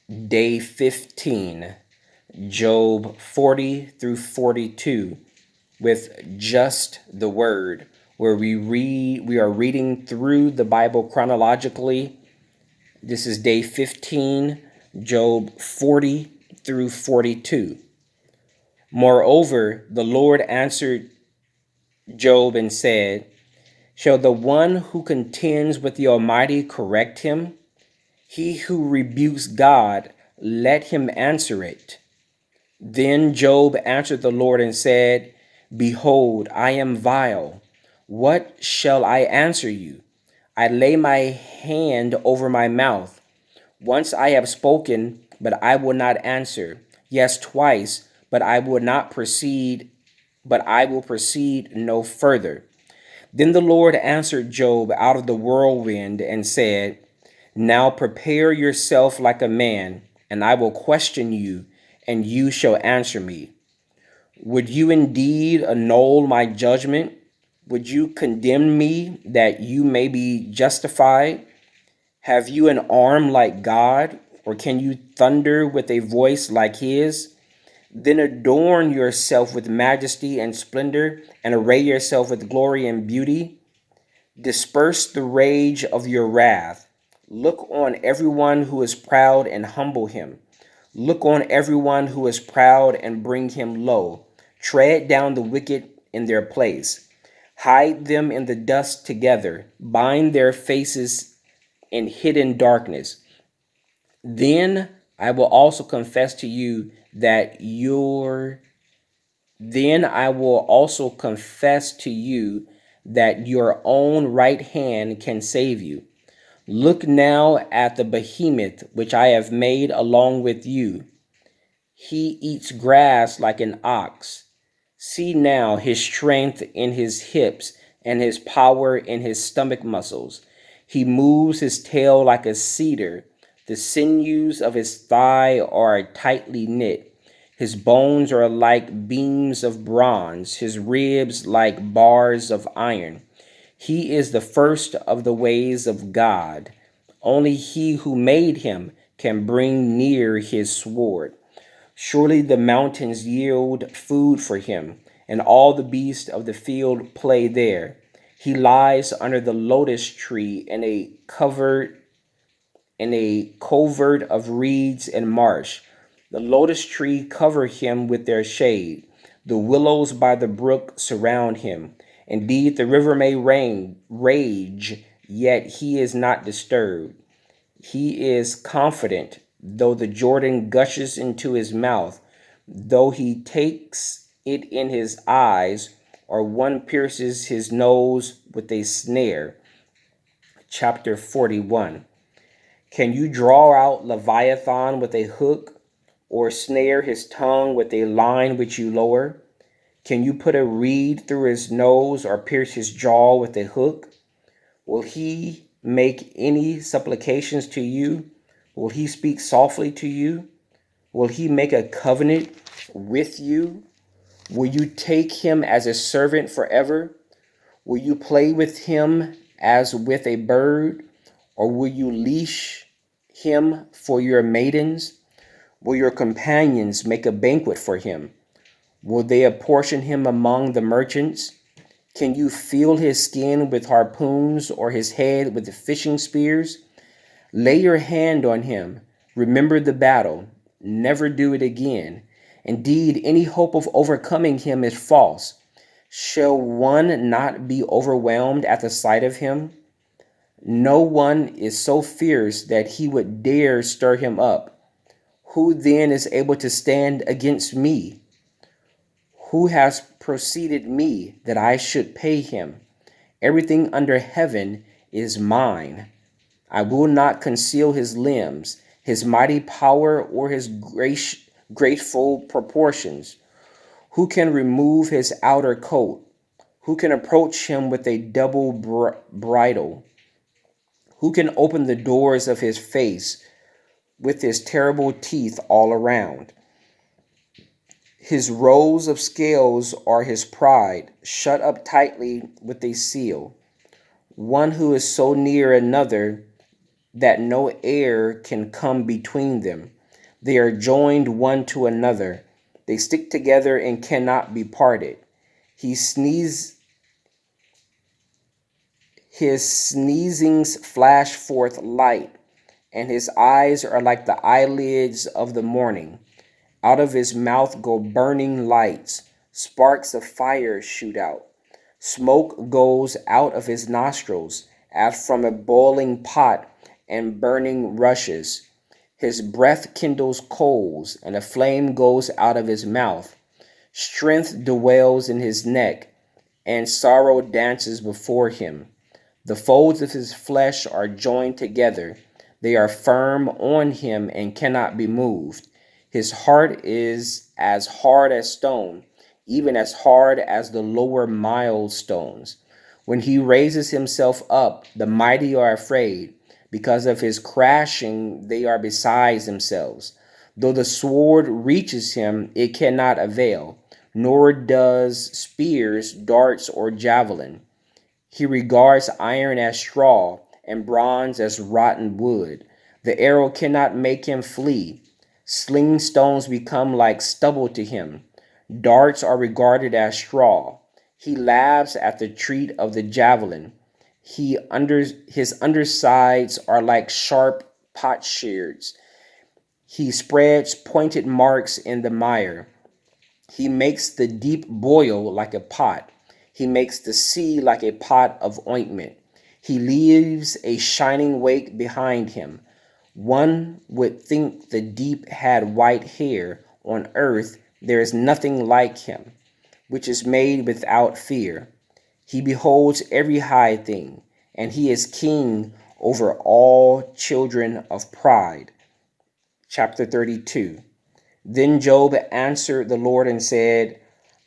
Day 15, Job 40 through 42, with just the word, where we are reading through the Bible chronologically. This is day 15, Job 40 through 42. Moreover, the Lord answered Job and said, "Shall the one who contends with the Almighty correct him? He who rebukes God, let him answer it." Then Job answered the Lord and said, "Behold, I am vile. What shall I answer you? I lay my hand over my mouth. Once I have spoken, but I will not answer. Yes, twice, but I will proceed no further." Then the Lord answered Job out of the whirlwind and said, "Now prepare yourself like a man, and I will question you, and you shall answer me. Would you indeed annul my judgment? Would you condemn me that you may be justified? Have you an arm like God, or can you thunder with a voice like his? Then adorn yourself with majesty and splendor, and array yourself with glory and beauty. Disperse the rage of your wrath. Look on everyone who is proud and humble him. Look on everyone who is proud and bring him low. Tread down the wicked in their place. Hide them in the dust together. Bind their faces in hidden darkness. Then I will also confess to you that your then I will also confess to you that your own right hand can save you. Look now at the behemoth which I have made along with you. He eats grass like an ox. See now his strength in his hips and his power in his stomach muscles. He moves his tail like a cedar. The sinews of his thigh are tightly knit. His bones are like beams of bronze, his ribs like bars of iron. He is the first of the ways of God. Only he who made him can bring near his sword. Surely the mountains yield food for him, and all the beasts of the field play there. He lies under the lotus tree in a covert of reeds and marsh. The lotus tree cover him with their shade. The willows by the brook surround him. Indeed, the river may rage, yet he is not disturbed. He is confident, though the Jordan gushes into his mouth, though he takes it in his eyes, or one pierces his nose with a snare. Chapter 41. Can you draw out Leviathan with a hook, or snare his tongue with a line which you lower? Can you put a reed through his nose, or pierce his jaw with a hook? Will he make any supplications to you? Will he speak softly to you? Will he make a covenant with you? Will you take him as a servant forever? Will you play with him as with a bird? Or will you leash him for your maidens? Will your companions make a banquet for him? Will they apportion him among the merchants? Can you feel his skin with harpoons, or his head with fishing spears? Lay your hand on him. Remember the battle. Never do it again. Indeed, any hope of overcoming him is false. Shall one not be overwhelmed at the sight of him? No one is so fierce that he would dare stir him up. Who then is able to stand against me? Who has preceded me that I should pay him? Everything under heaven is mine. I will not conceal his limbs, his mighty power, or his graceful proportions. Who can remove his outer coat? Who can approach him with a double bridle? Who can open the doors of his face with his terrible teeth all around? His rows of scales are his pride, shut up tightly with a seal. One who is so near another that no air can come between them. They are joined one to another. They stick together and cannot be parted. He sneezes, his sneezings flash forth light, and his eyes are like the eyelids of the morning. Out of his mouth go burning lights. Sparks of fire shoot out. Smoke goes out of his nostrils as from a boiling pot and burning rushes. His breath kindles coals, and a flame goes out of his mouth. Strength dwells in his neck, and sorrow dances before him. The folds of his flesh are joined together. They are firm on him and cannot be moved. His heart is as hard as stone, even as hard as the lower milestones. When he raises himself up, the mighty are afraid. Because of his crashing, they are beside themselves. Though the sword reaches him, it cannot avail, nor does spears, darts, or javelin. He regards iron as straw and bronze as rotten wood. The arrow cannot make him flee. Sling stones become like stubble to him. Darts are regarded as straw. He laughs at the treat of the javelin. His undersides are like sharp potsherds. He spreads pointed marks in the mire. He makes the deep boil like a pot. He makes the sea like a pot of ointment. He leaves a shining wake behind him. One would think the deep had white hair. On earth there is nothing like him, which is made without fear. He beholds every high thing, and he is king over all children of pride. Chapter 32. Then Job answered the Lord and said,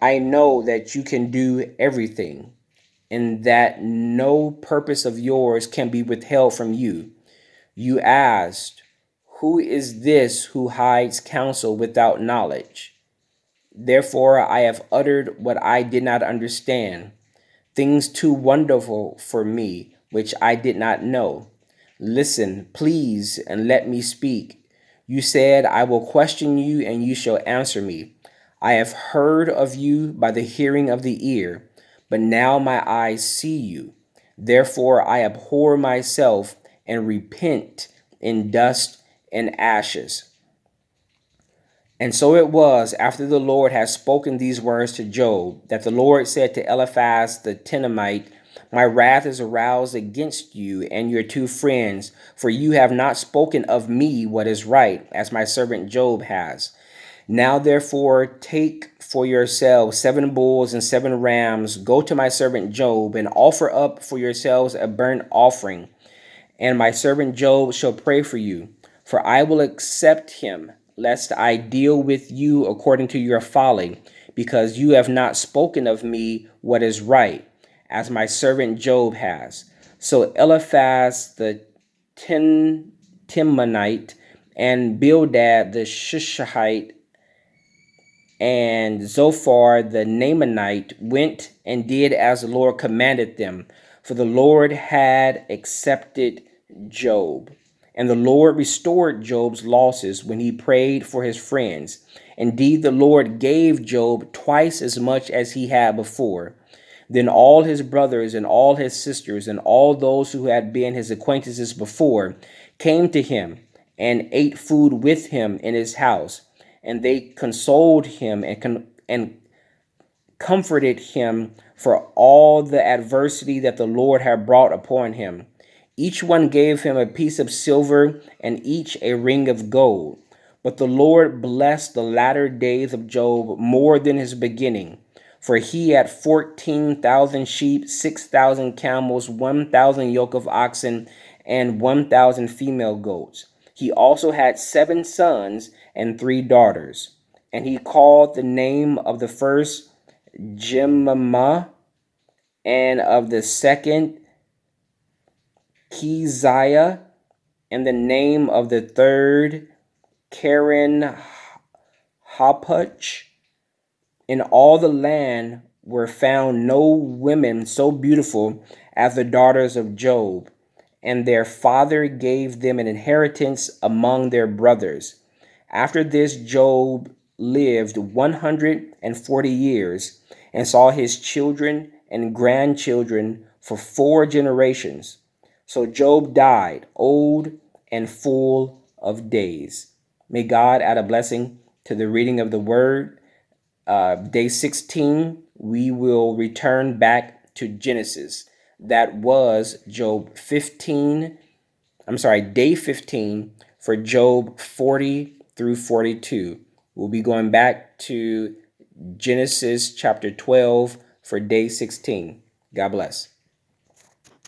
I know that you can do everything, and that no purpose of yours can be withheld from you. You asked, who is this who hides counsel without knowledge? Therefore I have uttered what I did not understand, things too wonderful for me, which I did not know. Listen, please, and let me speak. You said, I will question you, and you shall answer me. I have heard of you by the hearing of the ear, but now my eyes see you. Therefore I abhor myself and repent in dust and ashes. And so it was, after the Lord had spoken these words to Job, that the Lord said to Eliphaz the Temanite, my wrath is aroused against you and your two friends, for you have not spoken of me what is right, as my servant Job has. Now therefore take for yourselves 7 bulls and 7 rams, go to my servant Job, and offer up for yourselves a burnt offering. And my servant Job shall pray for you, for I will accept him, lest I deal with you according to your folly, because you have not spoken of me what is right, as my servant Job has. So Eliphaz the Temanite and Bildad the Shushite and Zophar the Naamanite went and did as the Lord commanded them, for the Lord had accepted Job. And the Lord restored Job's losses when he prayed for his friends. Indeed, the Lord gave Job twice as much as he had before. Then all his brothers and all his sisters and all those who had been his acquaintances before came to him and ate food with him in his house. And they consoled him and comforted him for all the adversity that the Lord had brought upon him. Each one gave him a piece of silver and each a ring of gold. But the Lord blessed the latter days of Job more than his beginning. For he had 14,000 sheep, 6,000 camels, 1,000 yoke of oxen, and 1,000 female goats. He also had 7 sons and 3 daughters. And he called the name of the first Jemimah, and of the second Keziah, and the name of the third Karen Happuch. In all the land were found no women so beautiful as the daughters of Job, and their father gave them an inheritance among their brothers. After this, Job lived 140 years and saw his children and grandchildren for 4 generations. So Job died old and full of days. May God add a blessing to the reading of the word. Day 16, we will return back to Genesis. That was Job 15. Day 15 for Job 40 through 42. We'll be going back to Genesis chapter 12 for day 16. God bless.